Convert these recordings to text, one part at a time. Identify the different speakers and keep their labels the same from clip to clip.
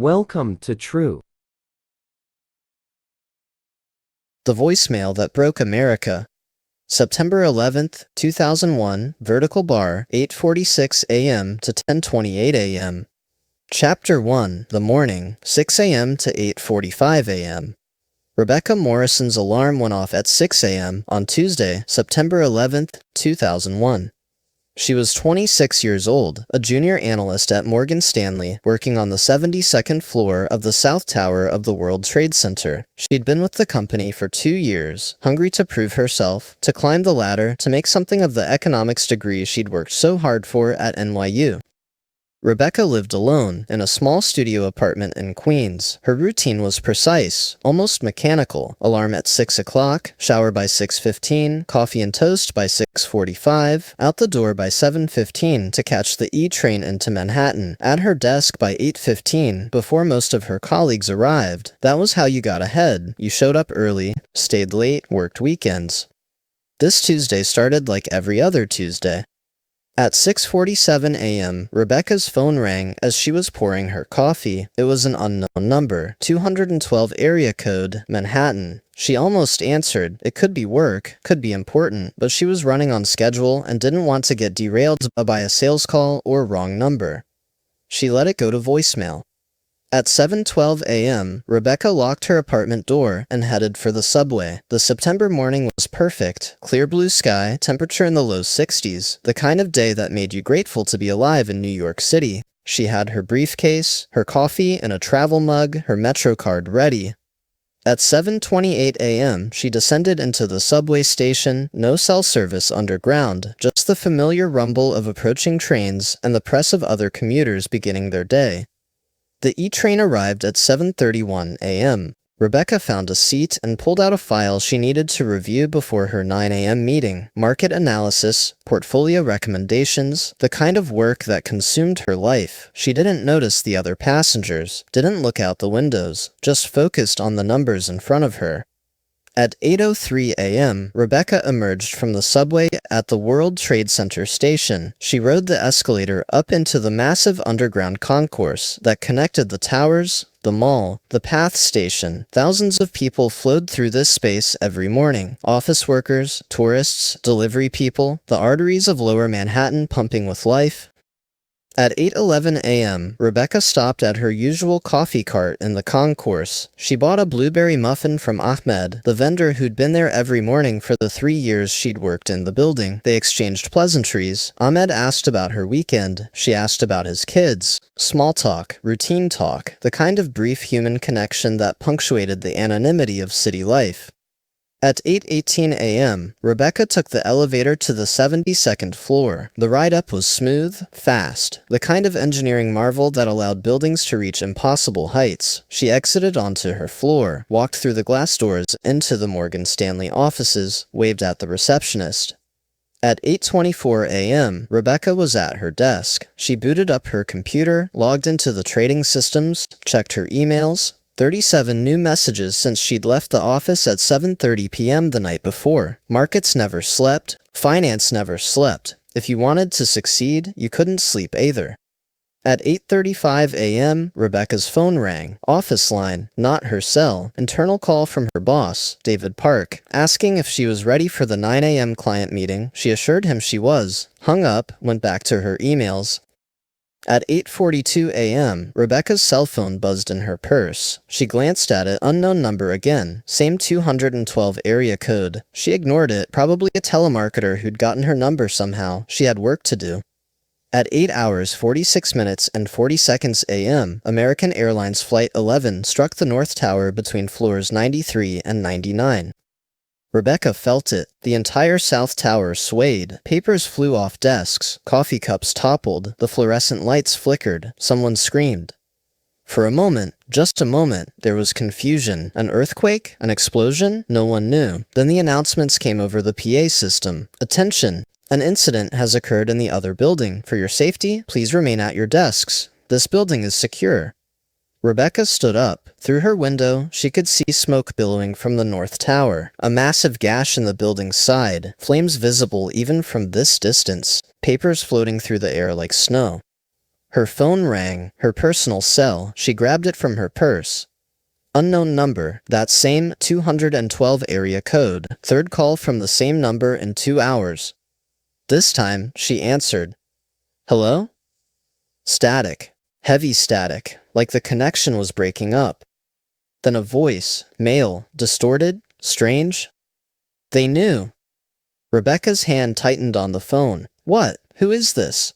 Speaker 1: Welcome to True.
Speaker 2: The Voicemail That Broke America. September 11th, 2001, vertical bar, 8:46 a.m. to 10:28 a.m. Chapter 1, The Morning, 6 a.m. to 8:45 a.m. Rebecca Morrison's alarm went off at 6 a.m. on Tuesday, September 11th, 2001. She was 26 years old, a junior analyst at Morgan Stanley, working on the 72nd floor of the South Tower of the World Trade Center. She'd been with the company for 2 years, hungry to prove herself, to climb the ladder, to make something of the economics degree she'd worked so hard for at NYU. Rebecca lived alone in a small studio apartment in Queens. Her routine was precise, almost mechanical. Alarm at 6 o'clock, shower by 6:15, coffee and toast by 6:45, out the door by 7:15 to catch the E train into Manhattan, at her desk by 8:15 before most of her colleagues arrived. That was how you got ahead. You showed up early, stayed late, worked weekends. This Tuesday started like every other Tuesday. At 6:47 a.m., Rebecca's phone rang as she was pouring her coffee. It was an unknown number, 212 area code, Manhattan. She almost answered. It could be work, could be important, but she was running on schedule and didn't want to get derailed by a sales call or wrong number. She let it go to voicemail. At 7:12 a.m., Rebecca locked her apartment door and headed for the subway. The September morning was perfect. Clear blue sky, temperature in the low 60s, the kind of day that made you grateful to be alive in New York City. She had her briefcase, her coffee in a travel mug, her Metro card ready. At 7:28 a.m., she descended into the subway station, no cell service underground, just the familiar rumble of approaching trains and the press of other commuters beginning their day. The E-train arrived at 7:31 a.m. Rebecca found a seat and pulled out a file she needed to review before her 9 a.m. meeting. Market analysis, portfolio recommendations, the kind of work that consumed her life. She didn't notice the other passengers, didn't look out the windows, just focused on the numbers in front of her. At 8:03 a.m., Rebecca emerged from the subway at the World Trade Center station. She rode the escalator up into the massive underground concourse that connected the towers, the mall, the PATH station. Thousands of people flowed through this space every morning. Office workers, tourists, delivery people, the arteries of lower Manhattan pumping with life. At 8:11 a.m., Rebecca stopped at her usual coffee cart in the concourse. She bought a blueberry muffin from Ahmed, the vendor who'd been there every morning for the 3 years she'd worked in the building. They exchanged pleasantries. Ahmed asked about her weekend. She asked about his kids. Small talk, routine talk, the kind of brief human connection that punctuated the anonymity of city life. At 8:18 a.m., Rebecca took the elevator to the 72nd floor. The ride up was smooth, fast, the kind of engineering marvel that allowed buildings to reach impossible heights. She exited onto her floor, walked through the glass doors into the Morgan Stanley offices, waved at the receptionist. At 8:24 a.m., Rebecca was at her desk. She booted up her computer, logged into the trading systems, checked her emails. 37 new messages since she'd left the office at 7:30 p.m. the night before. Markets never slept. Finance never slept. If you wanted to succeed, you couldn't sleep either. At 8:35 a.m., Rebecca's phone rang. Office line, not her cell. Internal call from her boss, David Park, asking if she was ready for the 9 a.m. client meeting. She assured him she was. Hung up, went back to her emails. At 8:42 a.m., Rebecca's cell phone buzzed in her purse. She glanced at it, unknown number again, same 212 area code. She ignored it, probably a telemarketer who'd gotten her number somehow. She had work to do. At 8 hours 46 minutes and 40 seconds a.m., American Airlines Flight 11 struck the North Tower between floors 93 and 99. Rebecca felt it. The entire South Tower swayed. Papers flew off desks. Coffee cups toppled. The fluorescent lights flickered. Someone screamed. For a moment, just a moment, there was confusion. An earthquake? An explosion? No one knew. Then the announcements came over the PA system. Attention! An incident has occurred in the other building. For your safety, please remain at your desks. This building is secure. Rebecca stood up. Through her window, she could see smoke billowing from the North Tower. A massive gash in the building's side, flames visible even from this distance, papers floating through the air like snow. Her phone rang, her personal cell. She grabbed it from her purse. Unknown number, that same 212 area code. Third call from the same number in 2 hours. This time, she answered. Hello? Static. Heavy static, like the connection was breaking up. Then a voice, male, distorted, strange. They knew. Rebecca's hand tightened on the phone. What? Who is this?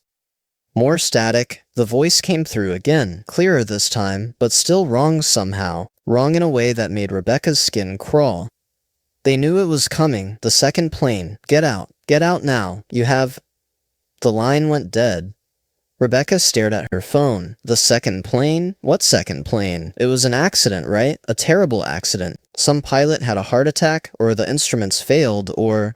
Speaker 2: More static. The voice came through again, clearer this time, but still wrong somehow. Wrong in a way that made Rebecca's skin crawl. They knew it was coming. The second plane. Get out. Get out now. You have... The line went dead. Rebecca stared at her phone. The second plane? What second plane? It was an accident, right? A terrible accident. Some pilot had a heart attack, or the instruments failed, or...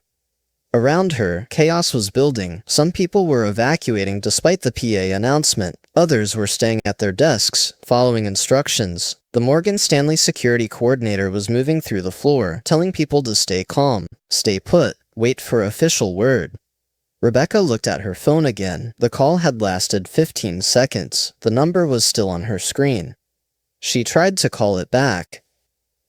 Speaker 2: Around her, chaos was building. Some people were evacuating despite the PA announcement. Others were staying at their desks, following instructions. The Morgan Stanley security coordinator was moving through the floor, telling people to stay calm, stay put, wait for official word. Rebecca looked at her phone again. The call had lasted 15 seconds. The number was still on her screen. She tried to call it back.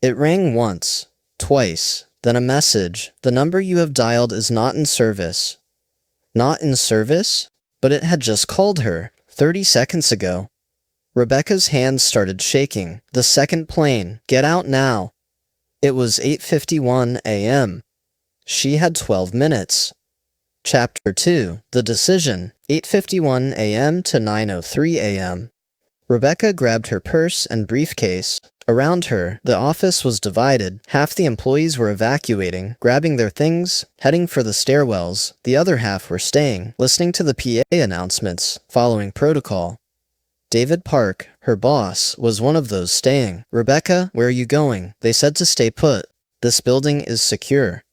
Speaker 2: It rang once, twice, then a message. The number you have dialed is not in service. Not in service? But it had just called her, 30 seconds ago. Rebecca's hands started shaking. The second plane. Get out now. It was 8:51 a.m. She had 12 minutes. Chapter 2. The Decision. 8:51 a.m. to 9:03 a.m. Rebecca grabbed her purse and briefcase. Around her, the office was divided. Half the employees were evacuating, grabbing their things, heading for the stairwells. The other half were staying, listening to the PA announcements, following protocol. David Park, her boss, was one of those staying. Rebecca, where are you going? They said to stay put. This building is secure.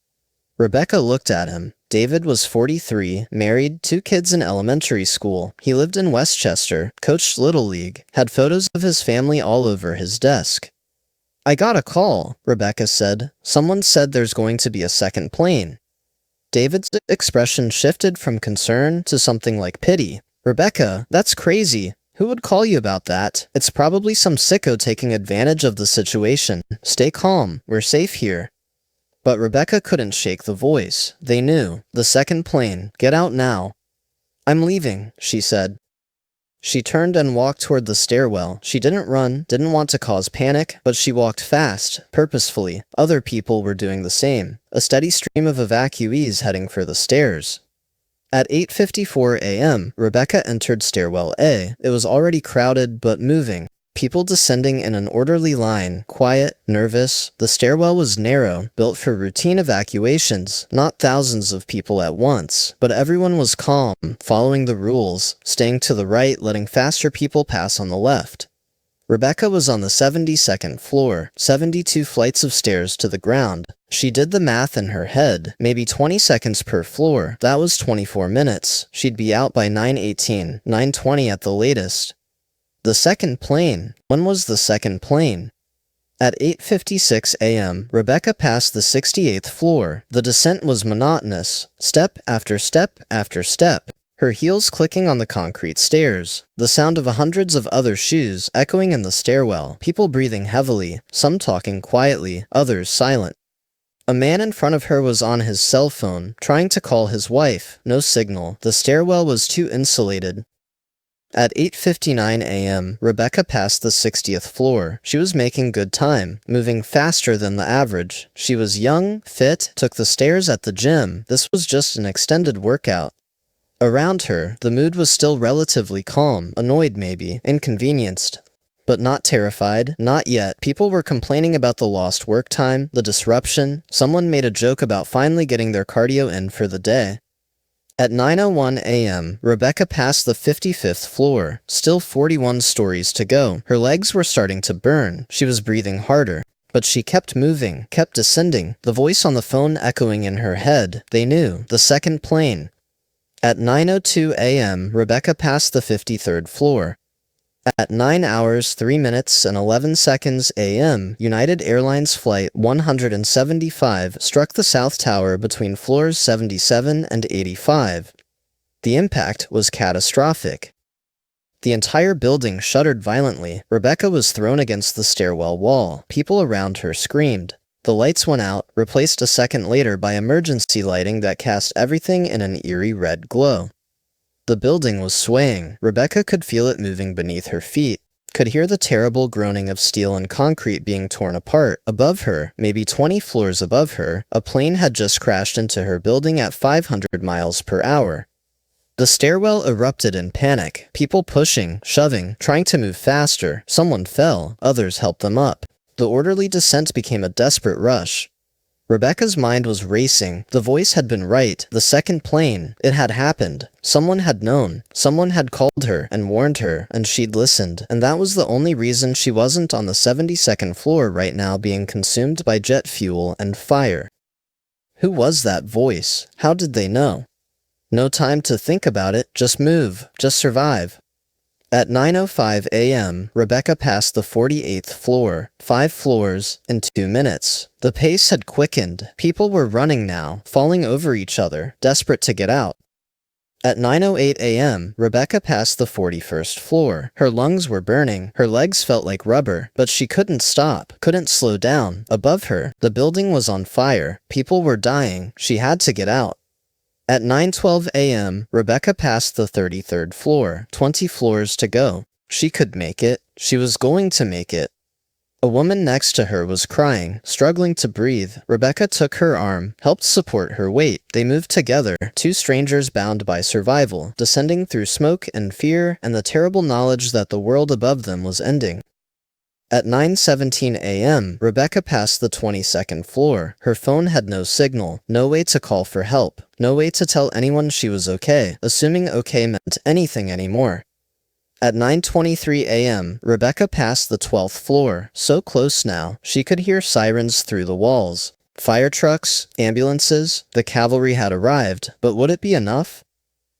Speaker 2: Rebecca looked at him. David was 43, married, 2 kids in elementary school. He lived in Westchester, coached Little League, had photos of his family all over his desk. I got a call, Rebecca said. Someone said there's going to be a second plane. David's expression shifted from concern to something like pity. Rebecca, that's crazy. Who would call you about that? It's probably some sicko taking advantage of the situation. Stay calm. We're safe here. But Rebecca couldn't shake the voice. They knew. The second plane. Get out now. I'm leaving, she said. She turned and walked toward the stairwell. She didn't run, didn't want to cause panic, but she walked fast, purposefully. Other people were doing the same. A steady stream of evacuees heading for the stairs. At 8:54 a.m., Rebecca entered stairwell A. It was already crowded, but moving. People descending in an orderly line, quiet, nervous. The stairwell was narrow, built for routine evacuations, not thousands of people at once. But everyone was calm, following the rules, staying to the right, letting faster people pass on the left. Rebecca was on the 72nd floor, 72 flights of stairs to the ground. She did the math in her head, maybe 20 seconds per floor. That was 24 minutes. She'd be out by 9:18, 9:20 at the latest. The second plane. When was the second plane? At 8:56 a.m., Rebecca passed the 68th floor. The descent was monotonous, step after step after step, her heels clicking on the concrete stairs, the sound of hundreds of other shoes echoing in the stairwell, people breathing heavily, some talking quietly, others silent. A man in front of her was on his cell phone, trying to call his wife. No signal. The stairwell was too insulated. At 8:59 a.m., Rebecca passed the 60th floor. She was making good time, moving faster than the average. She was young, fit, took the stairs at the gym. This was just an extended workout. Around her, the mood was still relatively calm, annoyed maybe, inconvenienced. But not terrified, not yet. People were complaining about the lost work time, the disruption. Someone made a joke about finally getting their cardio in for the day. At 9:01 a.m., Rebecca passed the 55th floor. Still 41 stories to go. Her legs were starting to burn. She was breathing harder. But she kept moving, kept descending, the voice on the phone echoing in her head. They knew. The second plane. At 9:02 a.m., Rebecca passed the 53rd floor. At 9 hours, 3 minutes, and 11 seconds a.m., United Airlines Flight 175 struck the South Tower between floors 77 and 85. The impact was catastrophic. The entire building shuddered violently. Rebecca was thrown against the stairwell wall. People around her screamed. The lights went out, replaced a second later by emergency lighting that cast everything in an eerie red glow. The building was swaying. Rebecca could feel it moving beneath her feet, could hear the terrible groaning of steel and concrete being torn apart. Above her, maybe 20 floors above her, a plane had just crashed into her building at 500 miles per hour. The stairwell erupted in panic, people pushing, shoving, trying to move faster. Someone fell, others helped them up. The orderly descent became a desperate rush. Rebecca's mind was racing. The voice had been right. The second plane. It had happened. Someone had known. Someone had called her and warned her, and she'd listened. And that was the only reason she wasn't on the 72nd floor right now being consumed by jet fuel and fire. Who was that voice? How did they know? No time to think about it. Just move. Just survive. At 9:05 a.m., Rebecca passed the 48th floor, 5 floors, in 2 minutes. The pace had quickened. People were running now, falling over each other, desperate to get out. At 9:08 a.m., Rebecca passed the 41st floor. Her lungs were burning. Her legs felt like rubber, but she couldn't stop, couldn't slow down. Above her, the building was on fire. People were dying. She had to get out. At 9:12 a.m., Rebecca passed the 33rd floor, 20 floors to go. She could make it. She was going to make it. A woman next to her was crying, struggling to breathe. Rebecca took her arm, helped support her weight. They moved together, two strangers bound by survival, descending through smoke and fear and the terrible knowledge that the world above them was ending. At 9:17 a.m., Rebecca passed the 22nd floor. Her phone had no signal, no way to call for help, no way to tell anyone she was okay, assuming okay meant anything anymore. At 9:23 a.m., Rebecca passed the 12th floor, so close now, she could hear sirens through the walls. Fire trucks, ambulances, the cavalry had arrived, but would it be enough?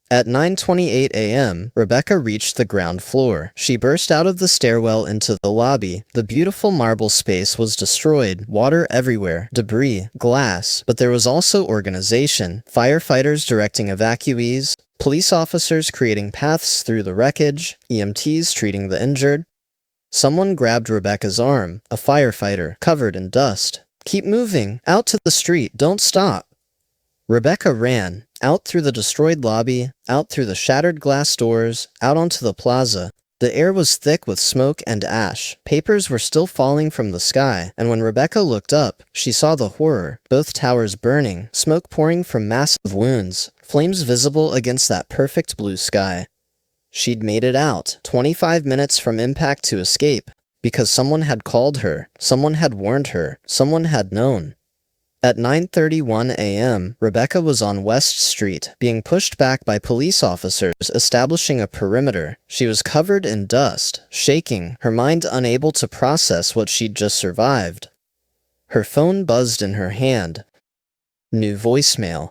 Speaker 2: At 9:28 a.m., Rebecca reached the ground floor. She burst out of the stairwell into the lobby. The beautiful marble space was destroyed, water everywhere, debris, glass, but there was also organization, firefighters directing evacuees, police officers creating paths through the wreckage, EMTs treating the injured. Someone grabbed Rebecca's arm, a firefighter, covered in dust. "Keep moving, out to the street, don't stop." Rebecca ran, out through the destroyed lobby, out through the shattered glass doors, out onto the plaza. The air was thick with smoke and ash. Papers were still falling from the sky, and when Rebecca looked up, she saw the horror. Both towers burning, smoke pouring from massive wounds, flames visible against that perfect blue sky. She'd made it out, 25 minutes from impact to escape, because someone had called her, someone had warned her, someone had known. At 9:31 a.m., Rebecca was on West Street, being pushed back by police officers establishing a perimeter. She was covered in dust, shaking, her mind unable to process what she'd just survived. Her phone buzzed in her hand. New voicemail.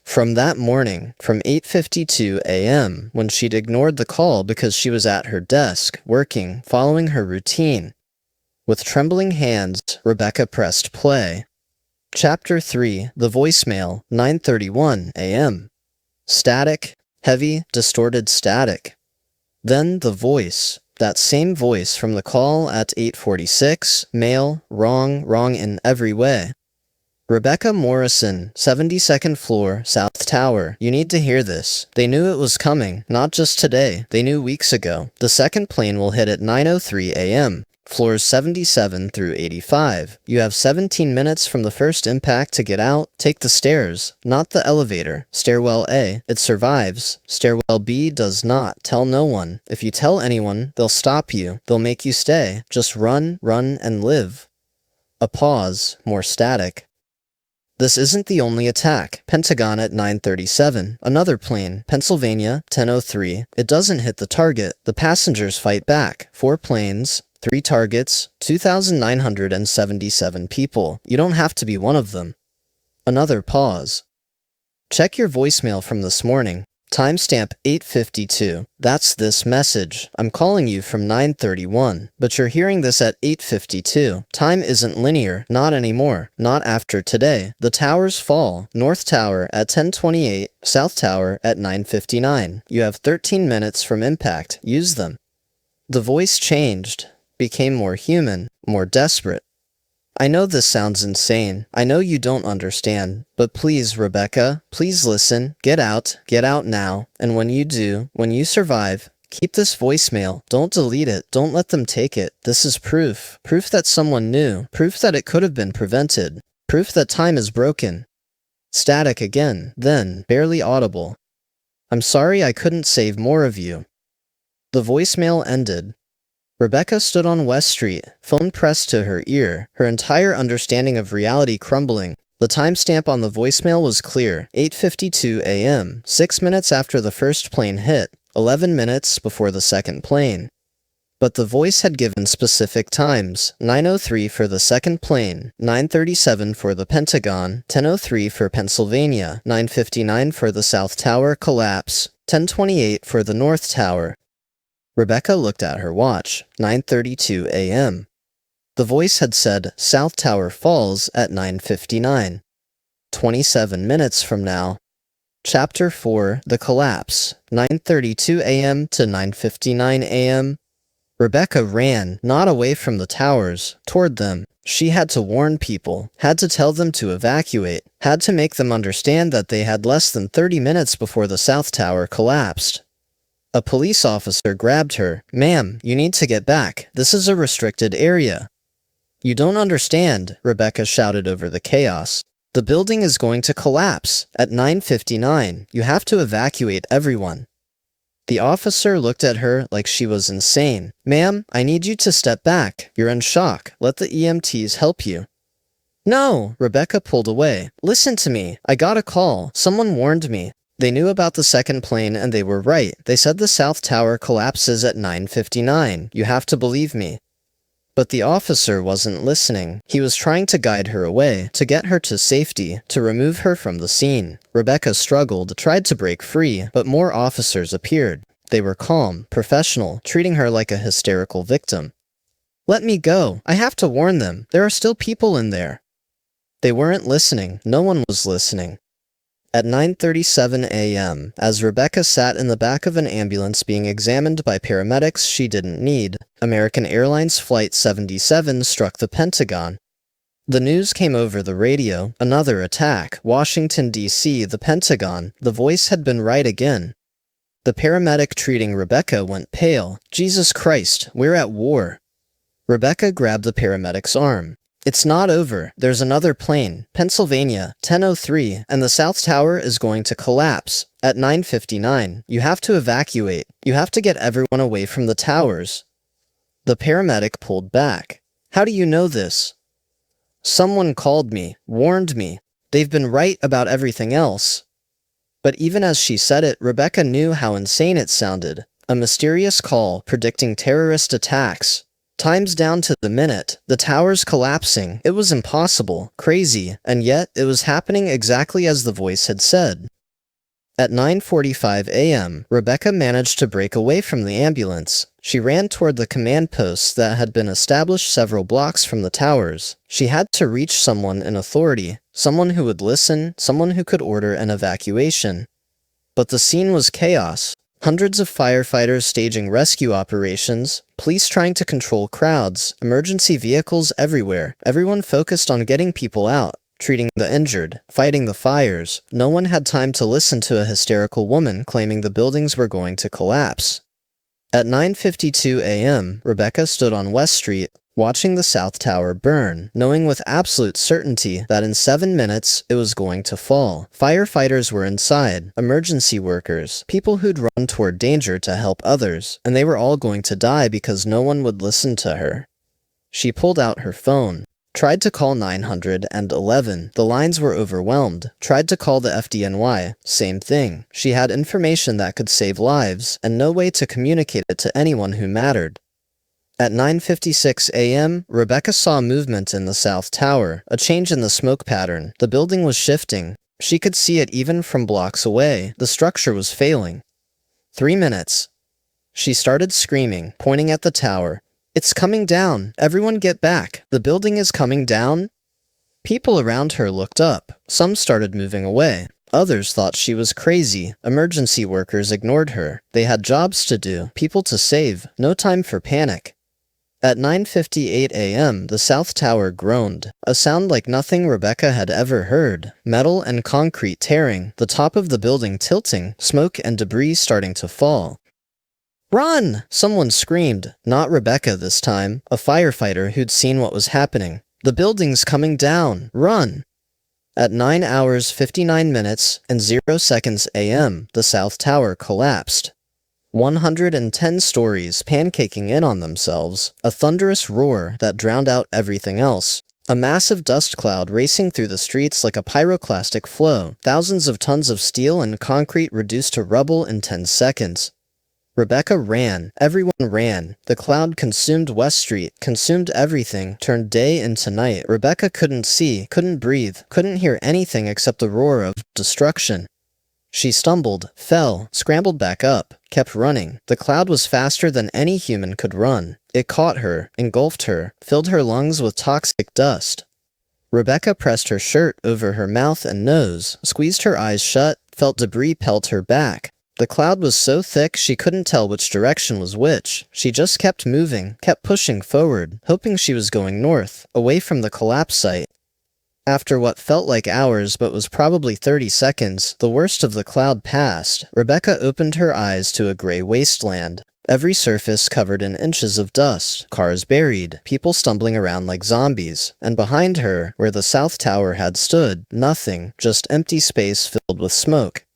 Speaker 2: From that morning, from 8:52 a.m., when she'd ignored the call because she was at her desk, working, following her routine. With trembling hands, Rebecca pressed play. Chapter 3, The Voicemail, 9:31 a.m. Static, heavy, distorted static. Then the voice, that same voice from the call at 8:46, male, wrong in every way. Rebecca Morrison, 72nd floor, South Tower. You need to hear this. They knew it was coming, not just today, they knew weeks ago. The second plane will hit at 9:03 a.m. Floors 77 through 85. You have 17 minutes from the first impact to get out. Take the stairs, not the elevator. Stairwell A, it survives. Stairwell B does not. Tell no one. If you tell anyone, they'll stop you. They'll make you stay. Just run, and live. A pause, more static. This isn't the only attack. Pentagon at 9:37. Another plane. Pennsylvania, 10:03. It doesn't hit the target. The passengers fight back. 4 planes. 3 targets, 2,977 people. You don't have to be one of them. Another pause. Check your voicemail from this morning. Timestamp 8:52. That's this message. I'm calling you from 9:31, but you're hearing this at 8:52. Time isn't linear, not anymore, not after today. The towers fall. North Tower at 10:28, South Tower at 9:59. You have 13 minutes from impact. Use them. The voice changed, became more human, more desperate. I know this sounds insane. I know you don't understand. But please, Rebecca, please listen. Get out now. And when you do, when you survive, keep this voicemail. Don't delete it. Don't let them take it. This is proof. Proof that someone knew. Proof that it could have been prevented. Proof that time is broken. Static again, then, barely audible. I'm sorry I couldn't save more of you. The voicemail ended. Rebecca stood on West Street, phone pressed to her ear, her entire understanding of reality crumbling. The timestamp on the voicemail was clear, 8:52 a.m., 6 minutes after the first plane hit, 11 minutes before the second plane. But the voice had given specific times, 9:03 for the second plane, 9:37 for the Pentagon, 10:03 for Pennsylvania, 9:59 for the South Tower collapse, 10:28 for the North Tower. Rebecca looked at her watch, 9:32 a.m. The voice had said, South Tower falls at 9:59. 27 minutes from now. Chapter 4, The Collapse, 9:32 a.m. to 9:59 a.m. Rebecca ran, not away from the towers, toward them. She had to warn people, had to tell them to evacuate, had to make them understand that they had less than 30 minutes before the South Tower collapsed. A police officer grabbed her. Ma'am, you need to get back. This is a restricted area. You don't understand, Rebecca shouted over the chaos. The building is going to collapse. At 9:59, you have to evacuate everyone. The officer looked at her like she was insane. Ma'am, I need you to step back. You're in shock. Let the EMTs help you. No, Rebecca pulled away. Listen to me. I got a call. Someone warned me. They knew about the second plane and they were right. They said the South Tower collapses at 9:59. You have to believe me. But the officer wasn't listening. He was trying to guide her away, to get her to safety, to remove her from the scene. Rebecca struggled, tried to break free, but more officers appeared. They were calm, professional, treating her like a hysterical victim. Let me go. I have to warn them. There are still people in there. They weren't listening. No one was listening. At 9:37 a.m., as Rebecca sat in the back of an ambulance being examined by paramedics she didn't need, American Airlines Flight 77 struck the Pentagon. The news came over the radio, another attack, Washington, D.C., the Pentagon. The voice had been right again. The paramedic treating Rebecca went pale. Jesus Christ, we're at war. Rebecca grabbed the paramedic's arm. It's not over. There's another plane, Pennsylvania, 10:03, and the South Tower is going to collapse. At 9:59, you have to evacuate. You have to get everyone away from the towers. The paramedic pulled back. How do you know this? Someone called me, warned me. They've been right about everything else. But even as she said it, Rebecca knew how insane it sounded. A mysterious call predicting terrorist attacks. Times down to the minute, the towers collapsing. It was impossible, crazy, and yet it was happening exactly as the voice had said. At 9:45 a.m., Rebecca managed to break away from the ambulance. She ran toward the command posts that had been established several blocks from the towers. She had to reach someone in authority, someone who would listen, someone who could order an evacuation. But the scene was chaos. Hundreds of firefighters staging rescue operations, police trying to control crowds, emergency vehicles everywhere, everyone focused on getting people out, treating the injured, fighting the fires. No one had time to listen to a hysterical woman claiming the buildings were going to collapse. At 9:52 a.m., Rebecca stood on West Street, watching the South Tower burn, knowing with absolute certainty that in 7 minutes it was going to fall. Firefighters were inside, emergency workers, people who'd run toward danger to help others, and they were all going to die because no one would listen to her. She pulled out her phone, tried to call 911. The lines were overwhelmed. Tried to call the FDNY. Same thing. She had information that could save lives, and no way to communicate it to anyone who mattered. At 9:56 a.m., Rebecca saw movement in the South Tower, a change in the smoke pattern. The building was shifting. She could see it even from blocks away. The structure was failing. 3 minutes. She started screaming, pointing at the tower. "It's coming down! Everyone get back! The building is coming down!" People around her looked up. Some started moving away. Others thought she was crazy. Emergency workers ignored her. They had jobs to do, people to save, no time for panic. At 9:58 a.m., the South Tower groaned, a sound like nothing Rebecca had ever heard. Metal and concrete tearing, the top of the building tilting, smoke and debris starting to fall. "Run!" someone screamed. Not Rebecca this time, a firefighter who'd seen what was happening. "The building's coming down! Run!" At 9 hours 59 minutes and 0 seconds a.m., the South Tower collapsed. 110 stories pancaking in on themselves, a thunderous roar that drowned out everything else. A massive dust cloud racing through the streets like a pyroclastic flow, thousands of tons of steel and concrete reduced to rubble in 10 seconds. Rebecca ran. Everyone ran. The cloud consumed West Street, consumed everything, turned day into night. Rebecca couldn't see, couldn't breathe, couldn't hear anything except the roar of destruction. She stumbled, fell, scrambled back up, kept running. The cloud was faster than any human could run. It caught her, engulfed her, filled her lungs with toxic dust. Rebecca pressed her shirt over her mouth and nose, squeezed her eyes shut, felt debris pelt her back. The cloud was so thick she couldn't tell which direction was which. She just kept moving, kept pushing forward, hoping she was going north, away from the collapse site. After what felt like hours but was probably 30 seconds, the worst of the cloud passed. Rebecca opened her eyes to a gray wasteland. Every surface covered in inches of dust, cars buried, people stumbling around like zombies. And behind her, where the South Tower had stood, nothing, just empty space filled with smoke.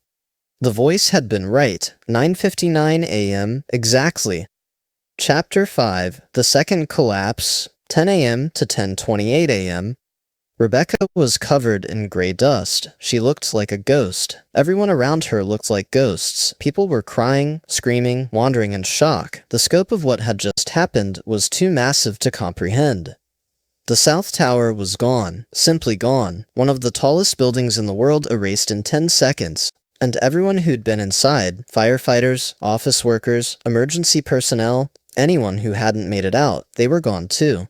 Speaker 2: The voice had been right. 9:59 a.m. exactly. Chapter 5. The Second Collapse. 10 a.m. to 10:28 a.m. Rebecca was covered in gray dust. She looked like a ghost. Everyone around her looked like ghosts. People were crying, screaming, wandering in shock. The scope of what had just happened was too massive to comprehend. The South Tower was gone. Simply gone. One of the tallest buildings in the world erased in 10 seconds. And everyone who'd been inside, firefighters, office workers, emergency personnel, anyone who hadn't made it out, they were gone too.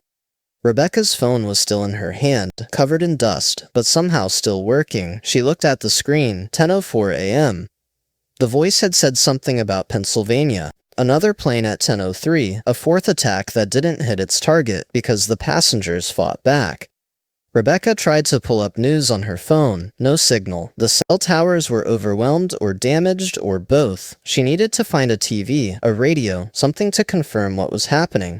Speaker 2: Rebecca's phone was still in her hand, covered in dust, but somehow still working. She looked at the screen, 10:04 a.m. The voice had said something about Pennsylvania. Another plane at 10:03, a fourth attack that didn't hit its target because the passengers fought back. Rebecca tried to pull up news on her phone. No signal. The cell towers were overwhelmed or damaged or both. She needed to find a TV, a radio, something to confirm what was happening.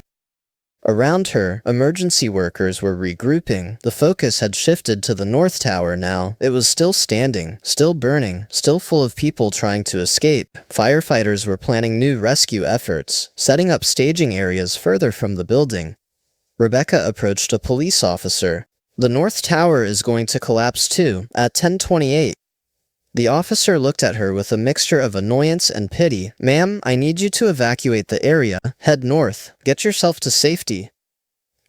Speaker 2: Around her, emergency workers were regrouping. The focus had shifted to the North Tower now. It was still standing, still burning, still full of people trying to escape. Firefighters were planning new rescue efforts, setting up staging areas further from the building. Rebecca approached a police officer. "The North Tower is going to collapse too, at 10:28. The officer looked at her with a mixture of annoyance and pity. "Ma'am, I need you to evacuate the area. Head north. Get yourself to safety."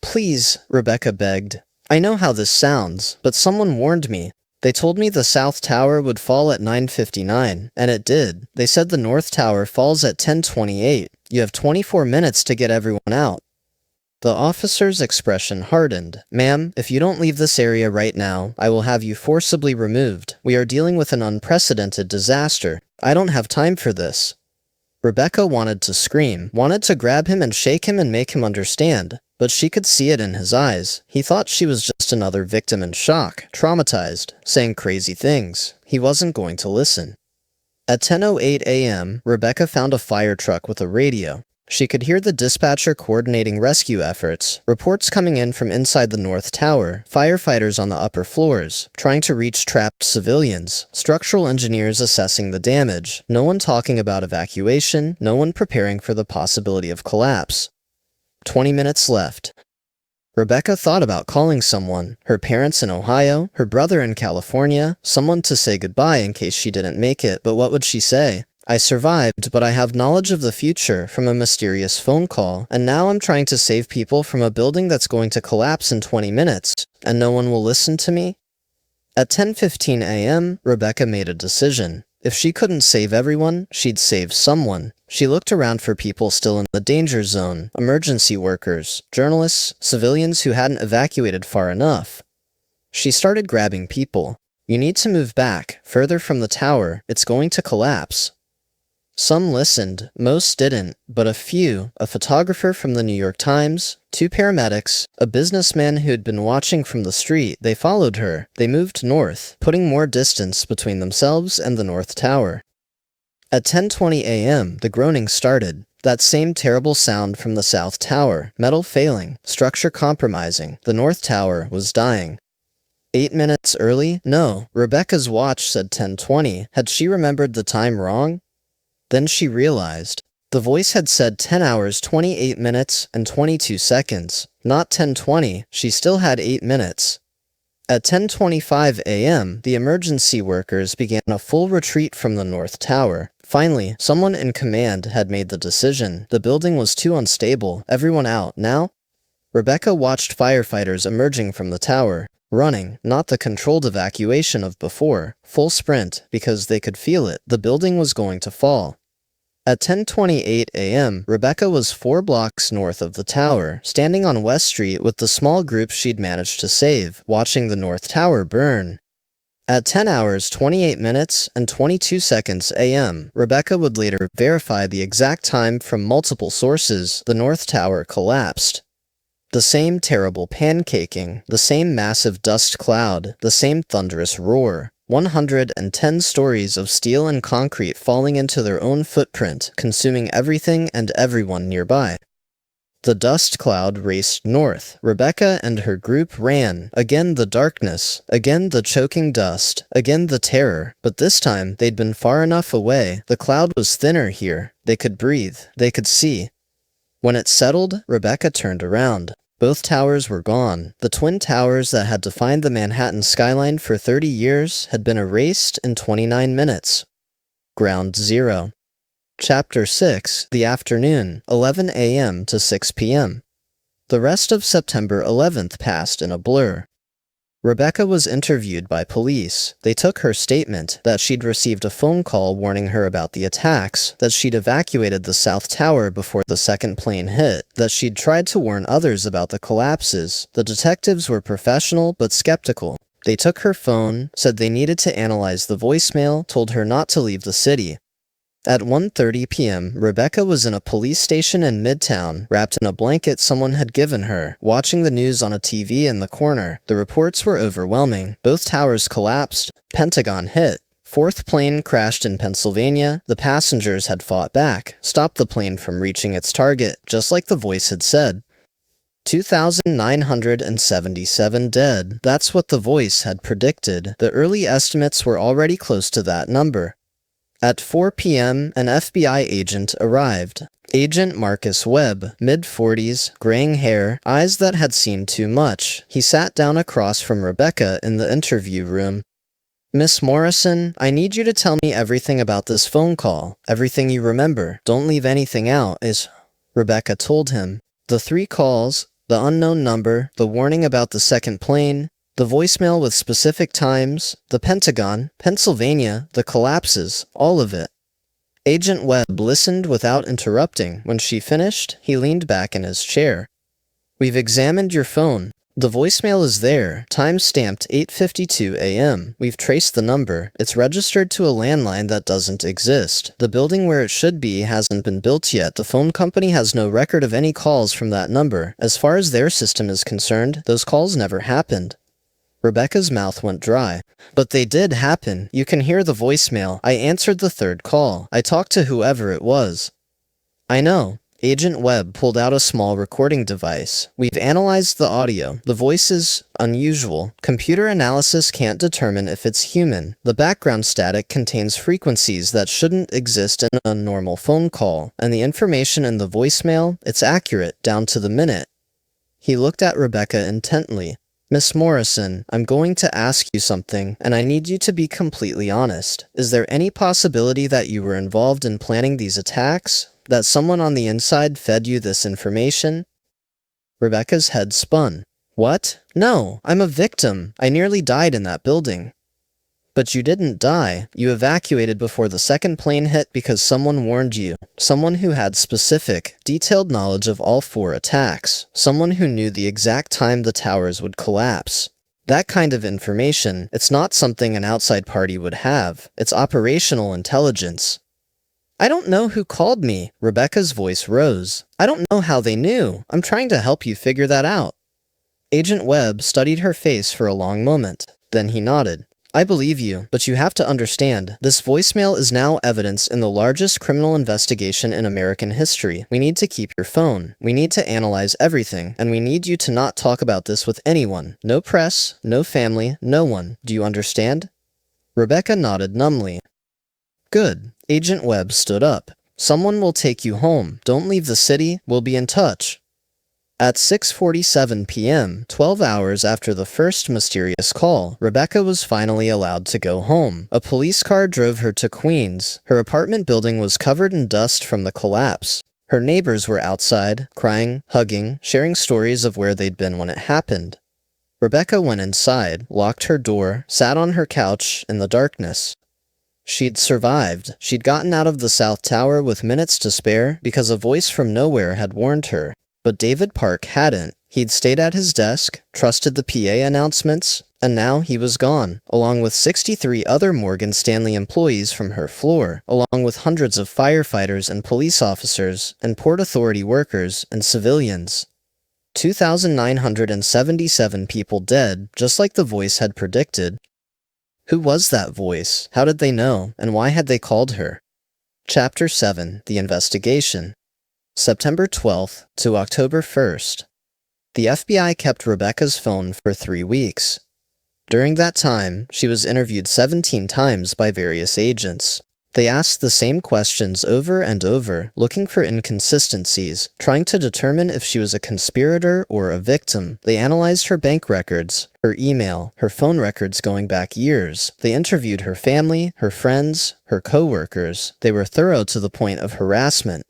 Speaker 2: "Please," Rebecca begged. "I know how this sounds, but someone warned me. They told me the South Tower would fall at 9:59, and it did. They said the North Tower falls at 10:28. You have 24 minutes to get everyone out." The officer's expression hardened. "Ma'am, if you don't leave this area right now, I will have you forcibly removed. We are dealing with an unprecedented disaster. I don't have time for this." Rebecca wanted to scream, wanted to grab him and shake him and make him understand, but she could see it in his eyes. He thought she was just another victim in shock, traumatized, saying crazy things. He wasn't going to listen. At 10:08 a.m., Rebecca found a fire truck with a radio. She could hear the dispatcher coordinating rescue efforts, reports coming in from inside the North Tower, firefighters on the upper floors, trying to reach trapped civilians, structural engineers assessing the damage, no one talking about evacuation, no one preparing for the possibility of collapse. 20 minutes left. Rebecca thought about calling someone, her parents in Ohio, her brother in California, someone to say goodbye in case she didn't make it, but what would she say? "I survived, but I have knowledge of the future from a mysterious phone call, and now I'm trying to save people from a building that's going to collapse in 20 minutes, and no one will listen to me?" At 10:15 a.m., Rebecca made a decision. If she couldn't save everyone, she'd save someone. She looked around for people still in the danger zone, emergency workers, journalists, civilians who hadn't evacuated far enough. She started grabbing people. You need to move back, further from the tower, it's going to collapse. Some listened, most didn't, but a few, a photographer from the New York Times, 2 paramedics, a businessman who had been watching from the street, they followed her. They moved north, putting more distance between themselves and the North Tower. At 10:20 a.m., the groaning started. That same terrible sound from the South Tower, metal failing, structure compromising, the North Tower was dying. 8 minutes early? No, Rebecca's watch said 10:20. Had she remembered the time wrong? Then she realized. The voice had said 10 hours 28 minutes and 22 seconds, not 10:20. She still had 8 minutes. At 10:25 a.m., the emergency workers began a full retreat from the North Tower. Finally, someone in command had made the decision. The building was too unstable. Everyone out, now? Rebecca watched firefighters emerging from the tower, running, not the controlled evacuation of before, full sprint, because they could feel it. The building was going to fall. At 10:28 a.m., Rebecca was 4 blocks north of the tower, standing on West Street with the small group she'd managed to save, watching the North Tower burn. At 10 hours 28 minutes and 22 seconds a.m., Rebecca would later verify the exact time from multiple sources. The North Tower collapsed. The same terrible pancaking, the same massive dust cloud, the same thunderous roar. 110 stories of steel and concrete falling into their own footprint, consuming everything and everyone nearby. The dust cloud raced north. Rebecca and her group ran. Again the darkness, again the choking dust, again the terror. But this time, they'd been far enough away. The cloud was thinner here. They could breathe. They could see. When it settled, Rebecca turned around. Both towers were gone. The twin towers that had defined the Manhattan skyline for 30 years had been erased in 29 minutes. Ground Zero. Chapter 6, the afternoon, 11 a.m. to 6 p.m. The rest of September 11th passed in a blur. Rebecca was interviewed by police. They took her statement that she'd received a phone call warning her about the attacks, that she'd evacuated the South Tower before the second plane hit, that she'd tried to warn others about the collapses. The detectives were professional but skeptical. They took her phone, said they needed to analyze the voicemail, told her not to leave the city. At 1:30 p.m., Rebecca was in a police station in Midtown, wrapped in a blanket someone had given her, watching the news on a TV in the corner. The reports were overwhelming. Both towers collapsed. Pentagon hit. 4th plane crashed in Pennsylvania. The passengers had fought back, stopped the plane from reaching its target, just like the voice had said. 2,977 dead. That's what the voice had predicted. The early estimates were already close to that number. At 4 p.m., an FBI agent arrived. Agent Marcus Webb, mid-40s, graying hair, eyes that had seen too much. He sat down across from Rebecca in the interview room. "Miss Morrison, I need you to tell me everything about this phone call. Everything you remember. Don't leave anything out, Rebecca told him. The 3 calls, the unknown number, the warning about the second plane, the voicemail with specific times, the Pentagon, Pennsylvania, the collapses, all of it. Agent Webb listened without interrupting. When she finished, he leaned back in his chair. "We've examined your phone. The voicemail is there, time-stamped 8:52 a.m. We've traced the number. It's registered to a landline that doesn't exist. The building where it should be hasn't been built yet. The phone company has no record of any calls from that number. As far as their system is concerned, those calls never happened." Rebecca's mouth went dry. "But they did happen. You can hear the voicemail. I answered the 3rd call. I talked to whoever it was." "I know." Agent Webb pulled out a small recording device. "We've analyzed the audio. The voice is unusual. Computer analysis can't determine if it's human. The background static contains frequencies that shouldn't exist in a normal phone call. And the information in the voicemail, it's accurate, down to the minute." He looked at Rebecca intently. "Miss Morrison, I'm going to ask you something, and I need you to be completely honest. Is there any possibility that you were involved in planning these attacks? That someone on the inside fed you this information?" Rebecca's head spun. What? No, I'm a victim. I nearly died in that building. But you didn't die. You evacuated before the second plane hit because someone warned you. Someone who had specific, detailed knowledge of all 4 attacks. Someone who knew the exact time the towers would collapse. That kind of information, it's not something an outside party would have. It's operational intelligence. I don't know who called me. Rebecca's voice rose. I don't know how they knew. I'm trying to help you figure that out. Agent Webb studied her face for a long moment. Then he nodded. I believe you, but you have to understand, this voicemail is now evidence in the largest criminal investigation in American history. We need to keep your phone. We need to analyze everything, and we need you to not talk about this with anyone. No press, no family, no one. Do you understand? Rebecca nodded numbly. Good. Agent Webb stood up. Someone will take you home. Don't leave the city. We'll be in touch. At 6:47 p.m., 12 hours after the first mysterious call, Rebecca was finally allowed to go home. A police car drove her to Queens. Her apartment building was covered in dust from the collapse. Her neighbors were outside, crying, hugging, sharing stories of where they'd been when it happened. Rebecca went inside, locked her door, sat on her couch in the darkness. She'd survived. She'd gotten out of the South Tower with minutes to spare because a voice from nowhere had warned her. But David Park hadn't. He'd stayed at his desk, trusted the PA announcements, and now he was gone, along with 63 other Morgan Stanley employees from her floor, along with hundreds of firefighters and police officers, and Port Authority workers and civilians. 2,977 people dead, just like the voice had predicted. Who was that voice? How did they know? And why had they called her? Chapter 7. The Investigation. September 12th to October 1st. The FBI kept Rebecca's phone for 3 weeks. During that time, she was interviewed 17 times by various agents. They asked the same questions over and over, looking for inconsistencies, trying to determine if she was a conspirator or a victim. They analyzed her bank records, her email, her phone records going back years. They interviewed her family, her friends, her co-workers. They were thorough to the point of harassment.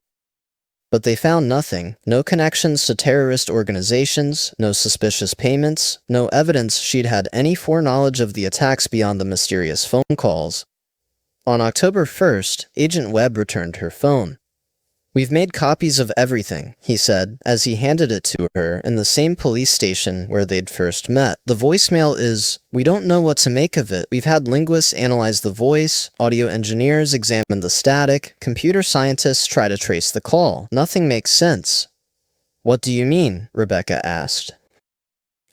Speaker 2: But they found nothing. No connections to terrorist organizations, no suspicious payments, no evidence she'd had any foreknowledge of the attacks beyond the mysterious phone calls. On October 1st, Agent Webb returned her phone. "We've made copies of everything," he said, as he handed it to her in the same police station where they'd first met. "The voicemail is, we don't know what to make of it. We've had linguists analyze the voice, audio engineers examine the static, computer scientists try to trace the call. Nothing makes sense." "What do you mean?" Rebecca asked.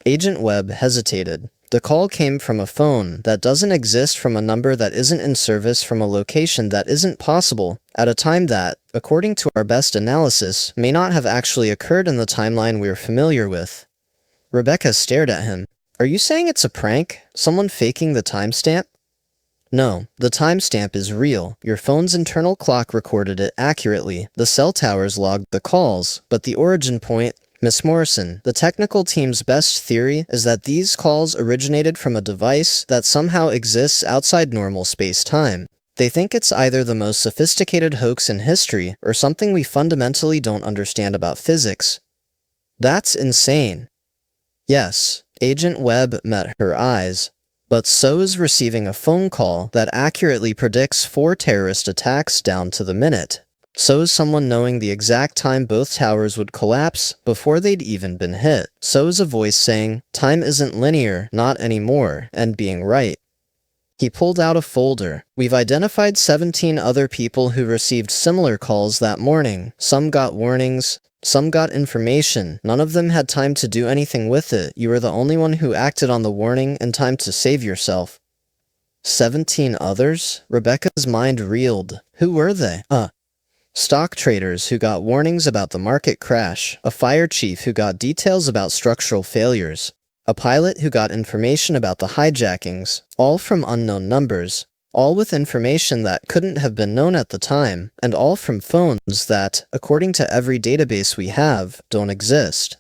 Speaker 2: Agent Webb hesitated. "The call came from a phone that doesn't exist, from a number that isn't in service, from a location that isn't possible, at a time that, according to our best analysis, may not have actually occurred in the timeline we're familiar with." Rebecca stared at him. "Are you saying it's a prank? Someone faking the timestamp?" "No, the timestamp is real. Your phone's internal clock recorded it accurately. The cell towers logged the calls, but the origin point— Miss Morrison, the technical team's best theory is that these calls originated from a device that somehow exists outside normal space-time. They think it's either the most sophisticated hoax in history or something we fundamentally don't understand about physics." "That's insane." "Yes," Agent Webb met her eyes. "But so is receiving a phone call that accurately predicts 4 terrorist attacks down to the minute. So is someone knowing the exact time both towers would collapse before they'd even been hit. So is a voice saying, 'Time isn't linear, not anymore,' and being right." He pulled out a folder. "We've identified 17 other people who received similar calls that morning. Some got warnings, some got information. None of them had time to do anything with it. You were the only one who acted on the warning in time to save yourself." 17 others? Rebecca's mind reeled. Who were they? Stock traders who got warnings about the market crash, a fire chief who got details about structural failures, a pilot who got information about the hijackings, all from unknown numbers, all with information that couldn't have been known at the time, and all from phones that, according to every database we have, don't exist.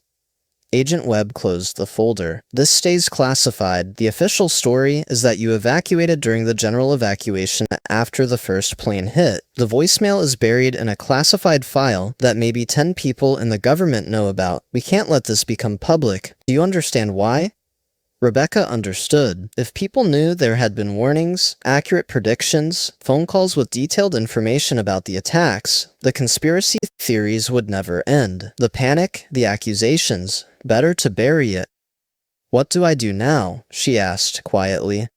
Speaker 2: Agent Webb closed the folder. This stays classified. The official story is that you evacuated during the general evacuation after the first plane hit. The voicemail is buried in a classified file that maybe 10 people in the government know about. We can't let this become public. Do you understand why? Rebecca understood. If people knew there had been warnings, accurate predictions, phone calls with detailed information about the attacks, the conspiracy theories would never end. The panic, the accusations, better to bury it. What do I do now? She asked quietly.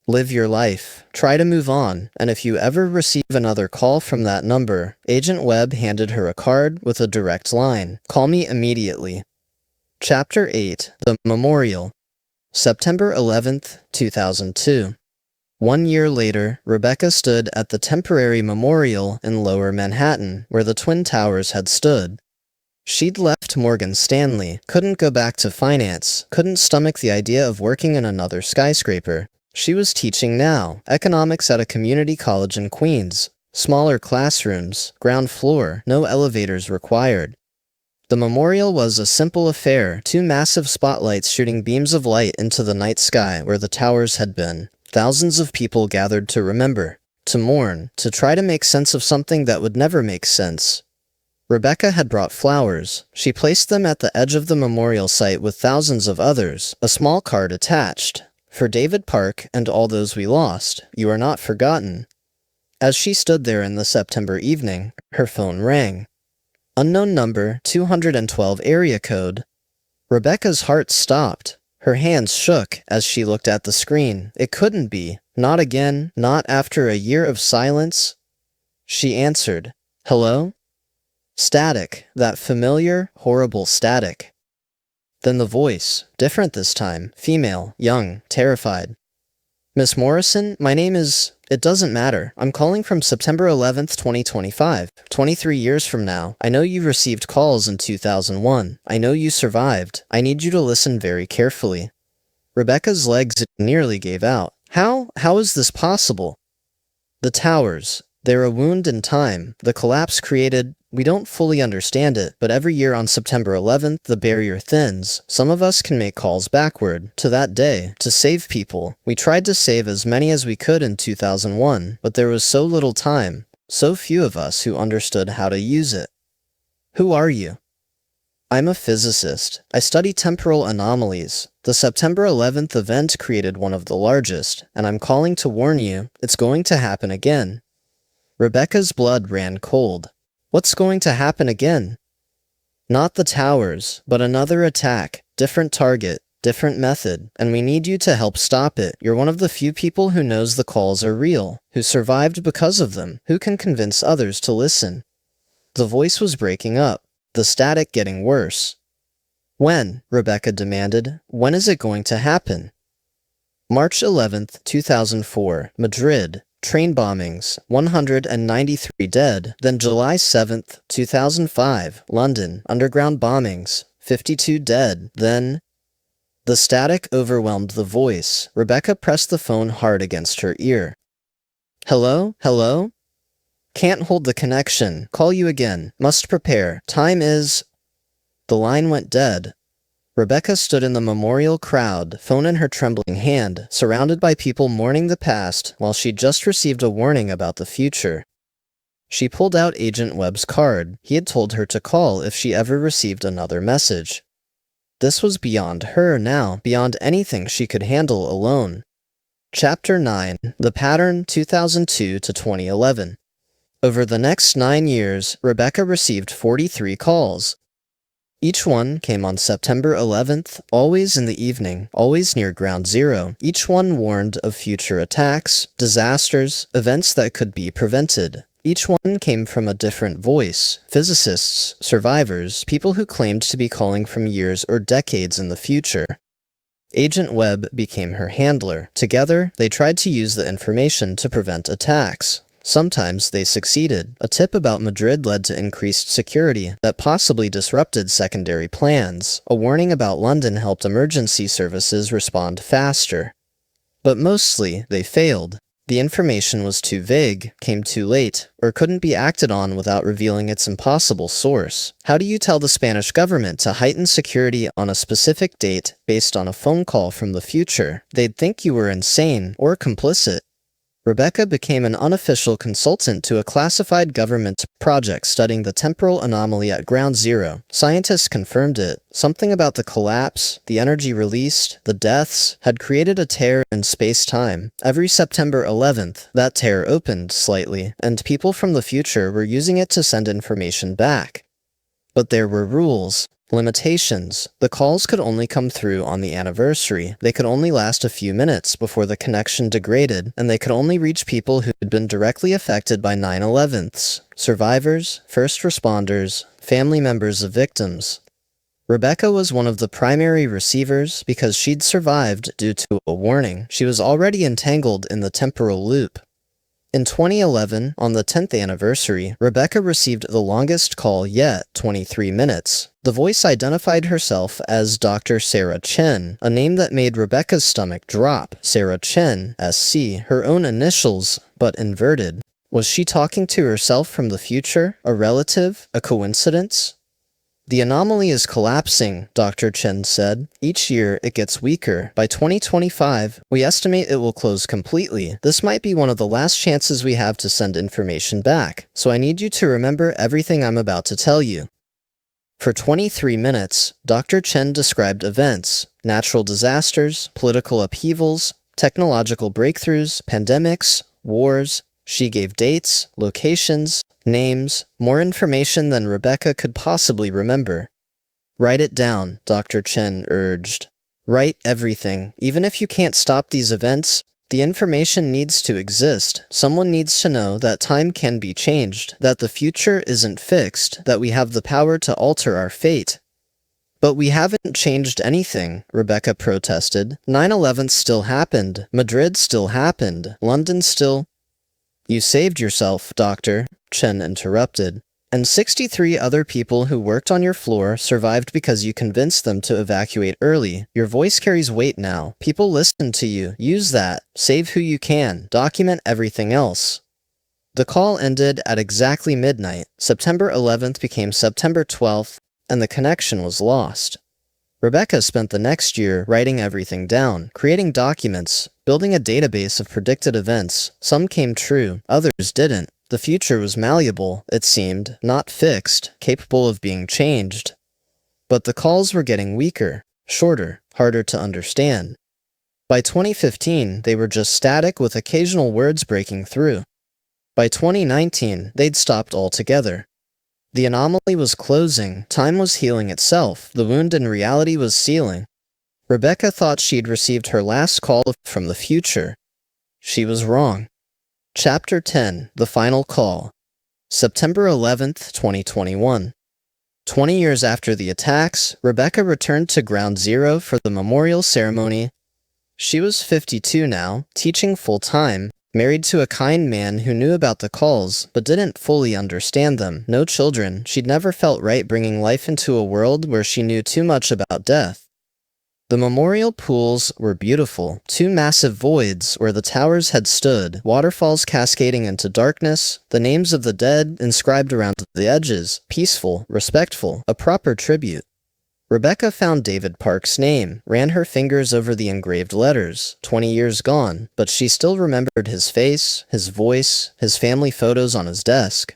Speaker 2: Live your life. Try to move on, and if you ever receive another call from that number, Agent Webb handed her a card with a direct line. Call me immediately. Chapter 8. The Memorial. September 11th, 2002. 1 year later, Rebecca stood at the temporary memorial in Lower Manhattan, where the Twin Towers had stood. She'd left Morgan Stanley, couldn't go back to finance, couldn't stomach the idea of working in another skyscraper. She was teaching now, economics at a community college in Queens. Smaller classrooms, ground floor, no elevators required. The memorial was a simple affair, 2 massive spotlights shooting beams of light into the night sky where the towers had been. Thousands of people gathered to remember, to mourn, to try to make sense of something that would never make sense. Rebecca had brought flowers. She placed them at the edge of the memorial site with thousands of others, a small card attached. For David Park and all those we lost, you are not forgotten. As she stood there in the September evening, her phone rang. Unknown number, 212 area code. Rebecca's heart stopped. Her hands shook as she looked at the screen. It couldn't be. Not again. Not after a year of silence. She answered. Hello? Static. That familiar, horrible static. Then the voice. Different this time. Female. Young. Terrified. Miss Morrison, my name is... It doesn't matter. I'm calling from September 11th, 2025. 23 years from now. I know you received calls in 2001. I know you survived. I need you to listen very carefully. Rebecca's legs nearly gave out. How is this possible? The towers. They're a wound in time. The collapse created... We don't fully understand it, but every year on September 11th, the barrier thins. Some of us can make calls backward, to that day, to save people. We tried to save as many as we could in 2001, but there was so little time, so few of us who understood how to use it. Who are you? I'm a physicist. I study temporal anomalies. The September 11th event created one of the largest, and I'm calling to warn you, it's going to happen again. Rebecca's blood ran cold. What's going to happen again? Not the towers, but another attack, different target, different method, and we need you to help stop it. You're one of the few people who knows the calls are real, who survived because of them, who can convince others to listen. The voice was breaking up, the static getting worse. When? Rebecca demanded. When is it going to happen? March 11th, 2004, Madrid. Train bombings, 193 dead. Then July 7th, 2005, London. Underground bombings, 52 dead. Then... The static overwhelmed the voice. Rebecca pressed the phone hard against her ear. Hello? Hello? Can't hold the connection. Call you again. Must prepare. Time is... The line went dead. Rebecca stood in the memorial crowd, phone in her trembling hand, surrounded by people mourning the past while she'd just received a warning about the future. She pulled out Agent Webb's card. He had told her to call if she ever received another message. This was beyond her now, beyond anything she could handle alone. Chapter 9. The Pattern, 2002 to 2011. Over the next 9 years, Rebecca received 43 calls. Each one came on September 11th, always in the evening, always near Ground Zero. Each one warned of future attacks, disasters, events that could be prevented. Each one came from a different voice. Physicists, survivors, people who claimed to be calling from years or decades in the future. Agent Webb became her handler. Together, they tried to use the information to prevent attacks. Sometimes they succeeded. A tip about Madrid led to increased security that possibly disrupted secondary plans. A warning about London helped emergency services respond faster. But mostly, they failed. The information was too vague, came too late, or couldn't be acted on without revealing its impossible source. How do you tell the Spanish government to heighten security on a specific date based on a phone call from the future? They'd think you were insane or complicit. Rebecca became an unofficial consultant to a classified government project studying the temporal anomaly at Ground Zero. Scientists confirmed it. Something about the collapse, the energy released, the deaths, had created a tear in space-time. Every September 11th, that tear opened slightly, and people from the future were using it to send information back. But there were rules. Limitations. The calls could only come through on the anniversary. They could only last a few minutes before the connection degraded, and they could only reach people who had been directly affected by 9/11s, survivors, first responders, family members of victims. Rebecca was one of the primary receivers because she'd survived due to a warning. She was already entangled in the temporal loop. In 2011, on the 10th anniversary, Rebecca received the longest call yet, 23 minutes. The voice identified herself as Dr. Sarah Chen, a name that made Rebecca's stomach drop. Sarah Chen, SC, her own initials, but inverted. Was she talking to herself from the future? A relative? A coincidence? The anomaly is collapsing, Dr. Chen said. Each year, it gets weaker. By 2025, we estimate it will close completely. This might be one of the last chances we have to send information back, so I need you to remember everything I'm about to tell you. For 23 minutes, Dr. Chen described events, natural disasters, political upheavals, technological breakthroughs, pandemics, wars. She gave dates, locations, names, more information than Rebecca could possibly remember. Write it down, Dr. Chen urged. Write everything. Even if you can't stop these events, the information needs to exist. Someone needs to know that time can be changed, that the future isn't fixed, that we have the power to alter our fate. But we haven't changed anything, Rebecca protested. 9/11 still happened. Madrid still happened. London still... You saved yourself, Doctor, Chen interrupted. And 63 other people who worked on your floor survived because you convinced them to evacuate early. Your voice carries weight now. People listen to you. Use that. Save who you can. Document everything else. The call ended at exactly midnight. September 11th became September 12th, and the connection was lost. Rebecca spent the next year writing everything down, creating documents, building a database of predicted events. Some came true, others didn't. The future was malleable, it seemed, not fixed, capable of being changed. But the calls were getting weaker, shorter, harder to understand. By 2015, they were just static with occasional words breaking through. By 2019, they'd stopped altogether. The anomaly was closing, time was healing itself, the wound in reality was sealing. Rebecca thought she'd received her last call from the future. She was wrong. Chapter 10, The Final Call. September 11th, 2021. 20 years after the attacks, Rebecca returned to Ground Zero for the memorial ceremony. She was 52 now, teaching full-time, married to a kind man who knew about the calls, but didn't fully understand them. No children. She'd never felt right bringing life into a world where she knew too much about death. The memorial pools were beautiful. Two massive voids where the towers had stood, waterfalls cascading into darkness, the names of the dead inscribed around the edges, peaceful, respectful, a proper tribute. Rebecca found David Park's name, ran her fingers over the engraved letters. 20 years gone, but she still remembered his face, his voice, his family photos on his desk.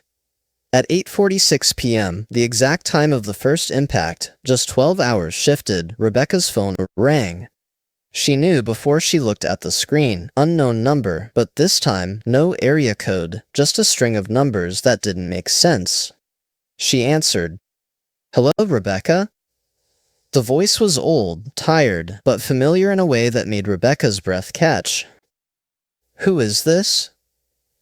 Speaker 2: At 8:46 p.m., the exact time of the first impact, just 12 hours shifted, Rebecca's phone rang. She knew before she looked at the screen. Unknown number, but this time, no area code, just a string of numbers that didn't make sense. She answered. "Hello, Rebecca?" The voice was old, tired, but familiar in a way that made Rebecca's breath catch. "Who is this?"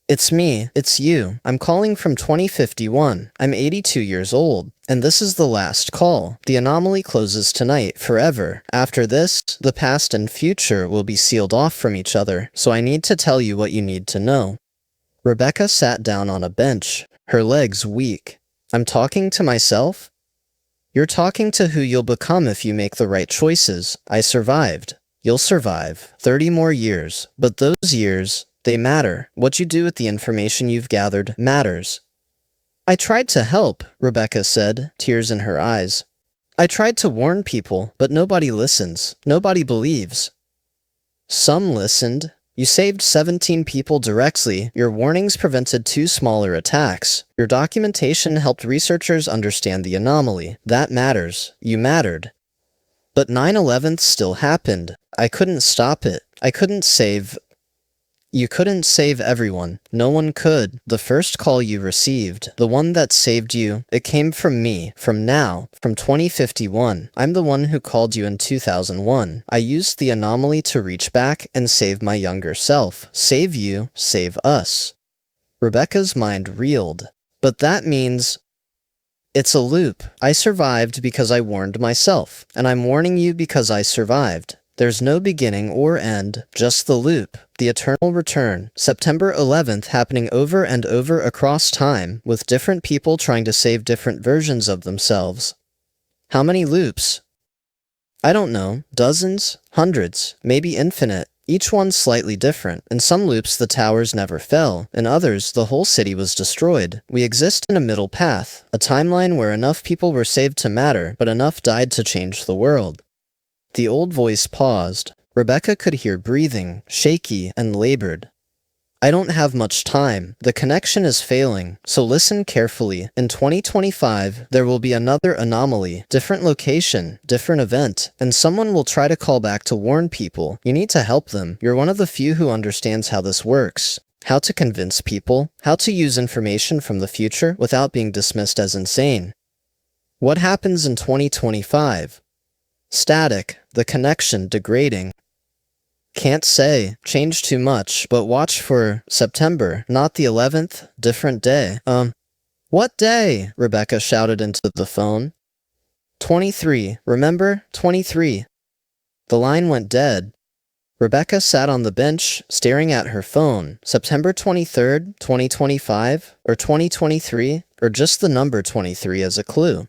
Speaker 2: "It's me. It's you. I'm calling from 2051. I'm 82 years old, and this is the last call. The anomaly closes tonight, forever. After this, the past and future will be sealed off from each other, so I need to tell you what you need to know." Rebecca sat down on a bench, her legs weak. "I'm talking to myself?" "You're talking to who you'll become if you make the right choices. I survived. You'll survive. 30 more years. But those years, They matter. What you do with the information you've gathered matters. I tried to help, Rebecca said, tears in her eyes. I tried to warn people, but nobody listens. Nobody believes. Some listened. You saved 17 people directly. Your warnings prevented 2 smaller attacks. Your documentation helped researchers understand the anomaly. That matters. You mattered. But 9/11 still happened. I couldn't stop it. You couldn't save everyone. No one could. The first call you received, the one that saved you, it came from me, from 2051. I'm the one who called you in 2001. I used the anomaly to reach back and save my younger self. Save you, save us. Rebecca's mind reeled. But that means... It's a loop. I survived because I warned myself, and I'm warning you because I survived. There's no beginning or end, just the loop, the eternal return. September 11th happening over and over across time, with different people trying to save different versions of themselves. How many loops? I don't know. Dozens? Hundreds? Maybe infinite. Each one slightly different. In some loops the towers never fell, in others the whole city was destroyed. We exist in a middle path, a timeline where enough people were saved to matter, but enough died to change the world. The old voice paused. Rebecca could hear breathing, shaky and labored. I don't have much time. The connection is failing, so listen carefully. In 2025, there will be another anomaly, different location, different event, and someone will try to call back to warn people. You need to help them. You're one of the few who understands how this works. How to convince people, how to use information from the future without being dismissed as insane. What happens in 2025? Static, the connection degrading. Can't say, change too much, but watch for September, not the 11th, different day. What day? Rebecca shouted into the phone. 23, remember? 23. The line went dead. Rebecca sat on the bench, staring at her phone. September 23rd, 2025, or 2023, or just the number 23 as a clue.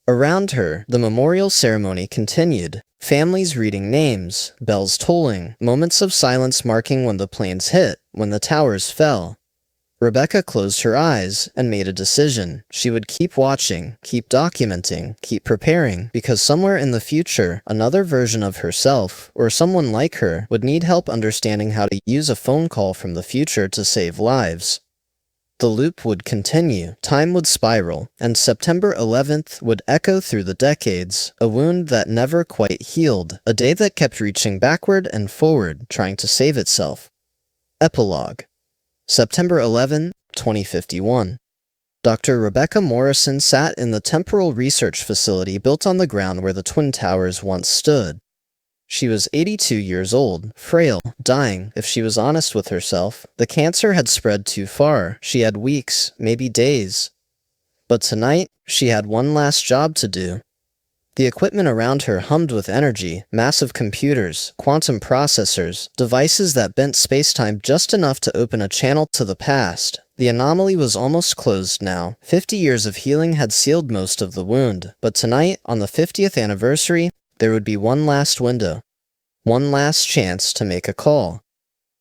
Speaker 2: Around her, the memorial ceremony continued. Families reading names, bells tolling, moments of silence marking when the planes hit, when the towers fell. Rebecca closed her eyes and made a decision. She would keep watching, keep documenting, keep preparing, because somewhere in the future, another version of herself, or someone like her, would need help understanding how to use a phone call from the future to save lives. The loop would continue, time would spiral, and September 11th would echo through the decades, a wound that never quite healed, a day that kept reaching backward and forward, trying to save itself. Epilogue. September 11, 2051. Dr. Rebecca Morrison sat in the temporal research facility built on the ground where the Twin Towers once stood. She was 82 years old, frail, dying, if she was honest with herself. The cancer had spread too far. She had weeks, maybe days. But tonight, she had one last job to do. The equipment around her hummed with energy, massive computers, quantum processors, devices that bent space-time just enough to open a channel to the past. The anomaly was almost closed now. 50 years of healing had sealed most of the wound, but tonight, on the 50th anniversary, there would be one last window, one last chance to make a call.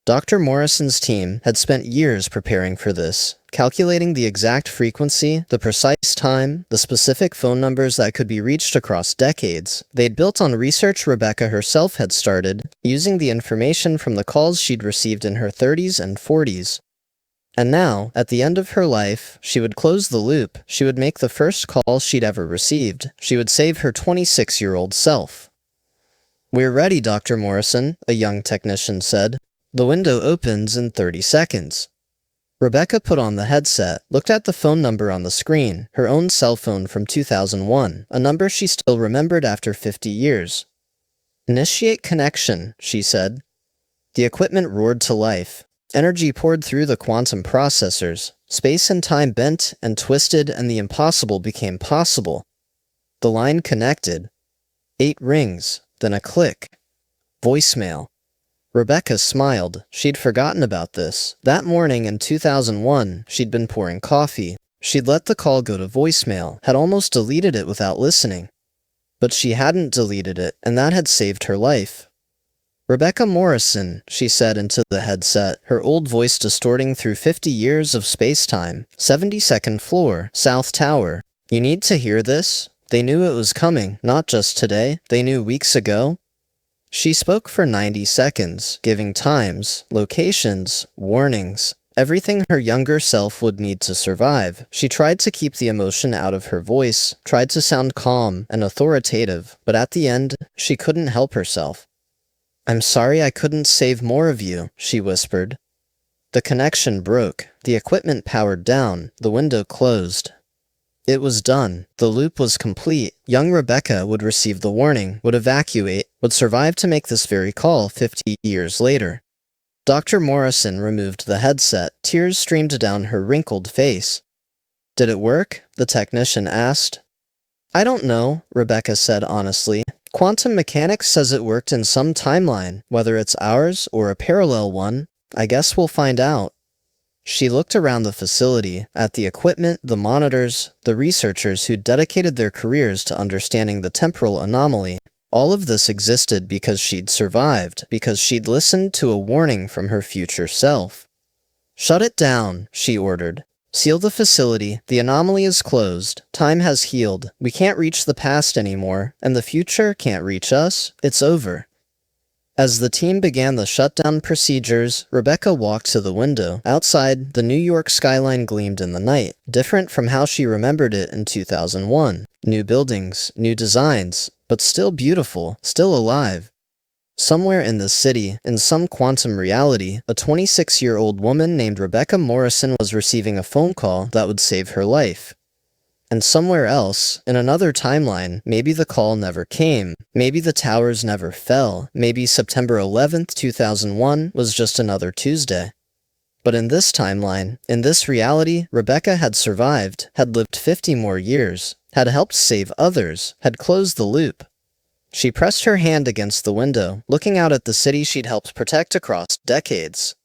Speaker 2: Dr. Morrison's team had spent years preparing for this, calculating the exact frequency, the precise time, the specific phone numbers that could be reached across decades. They'd built on research Rebecca herself had started, using the information from the calls she'd received in her 30s and 40s. And now, at the end of her life, she would close the loop. She would make the first call she'd ever received. She would save her 26-year-old self. "We're ready, Dr. Morrison," a young technician said. "The window opens in 30 seconds. Rebecca put on the headset, looked at the phone number on the screen, her own cell phone from 2001, a number she still remembered after 50 years. "Initiate connection," she said. The equipment roared to life. Energy poured through the quantum processors. Space and time bent and twisted, and the impossible became possible. The line connected. 8 rings, then a click. Voicemail. Rebecca smiled. She'd forgotten about this. That morning in 2001, she'd been pouring coffee. She'd let the call go to voicemail, had almost deleted it without listening. But she hadn't deleted it, and that had saved her life. "Rebecca Morrison," she said into the headset, her old voice distorting through 50 years of space-time. "72nd floor, South Tower. You need to hear this." They knew it was coming, not just today, they knew weeks ago. She spoke for 90 seconds, giving times, locations, warnings, everything her younger self would need to survive. She tried to keep the emotion out of her voice, tried to sound calm and authoritative, but at the end, she couldn't help herself. "I'm sorry I couldn't save more of you," she whispered. The connection broke, the equipment powered down, the window closed. It was done. The loop was complete. Young Rebecca would receive the warning, would evacuate, would survive to make this very call 50 years later. Dr. Morrison removed the headset. Tears streamed down her wrinkled face. "Did it work?" the technician asked. "I don't know," Rebecca said honestly. "Quantum mechanics says it worked in some timeline, whether it's ours or a parallel one. I guess we'll find out." She looked around the facility, at the equipment, the monitors, the researchers who'd dedicated their careers to understanding the temporal anomaly. All of this existed because she'd survived, because she'd listened to a warning from her future self. "Shut it down," she ordered. "Seal the facility. The anomaly is closed. Time has healed. We can't reach the past anymore, and the future can't reach us. It's over." As the team began the shutdown procedures, Rebecca walked to the window. Outside, the New York skyline gleamed in the night, different from how she remembered it in 2001. New buildings, new designs, but still beautiful, still alive. Somewhere in the city, in some quantum reality, a 26-year-old woman named Rebecca Morrison was receiving a phone call that would save her life. And somewhere else, in another timeline, maybe the call never came. Maybe the towers never fell. Maybe September 11th, 2001 was just another Tuesday. But in this timeline, in this reality, Rebecca had survived, had lived 50 more years, had helped save others, had closed the loop. She pressed her hand against the window, looking out at the city she'd helped protect across decades.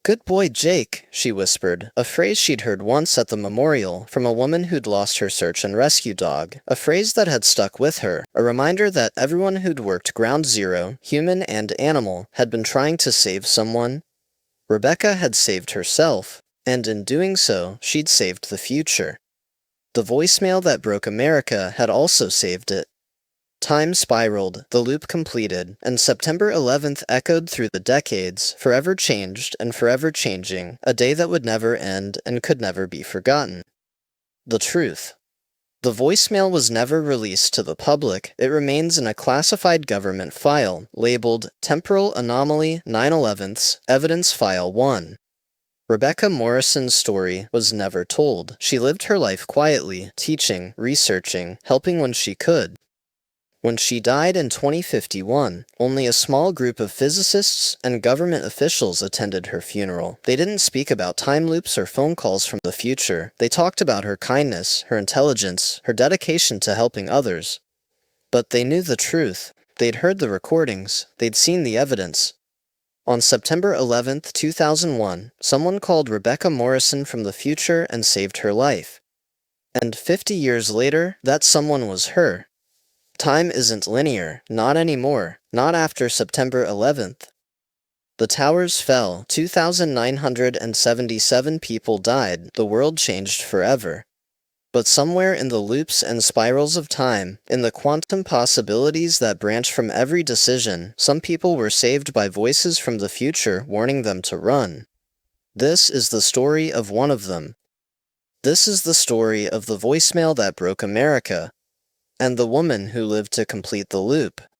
Speaker 2: "Good boy, Jake," she whispered, a phrase she'd heard once at the memorial from a woman who'd lost her search and rescue dog, a phrase that had stuck with her, a reminder that everyone who'd worked Ground Zero, human and animal, had been trying to save someone. Rebecca had saved herself, and in doing so, she'd saved the future. The voicemail that broke America had also saved it. Time spiraled, the loop completed, and September 11th echoed through the decades, forever changed and forever changing, a day that would never end and could never be forgotten. The truth. The voicemail was never released to the public. It remains in a classified government file, labeled Temporal Anomaly 9/11ths, Evidence File 1. Rebecca Morrison's story was never told. She lived her life quietly, teaching, researching, helping when she could. When she died in 2051, only a small group of physicists and government officials attended her funeral. They didn't speak about time loops or phone calls from the future. They talked about her kindness, her intelligence, her dedication to helping others. But they knew the truth. They'd heard the recordings. They'd seen the evidence. On September 11th, 2001, someone called Rebecca Morrison from the future and saved her life. And 50 years later, that someone was her. Time isn't linear, not anymore, not after September 11th. The towers fell, 2,977 people died, the world changed forever. But somewhere in the loops and spirals of time, in the quantum possibilities that branch from every decision, some people were saved by voices from the future warning them to run. This is the story of one of them. This is the story of the voicemail that broke America, and the woman who lived to complete the loop.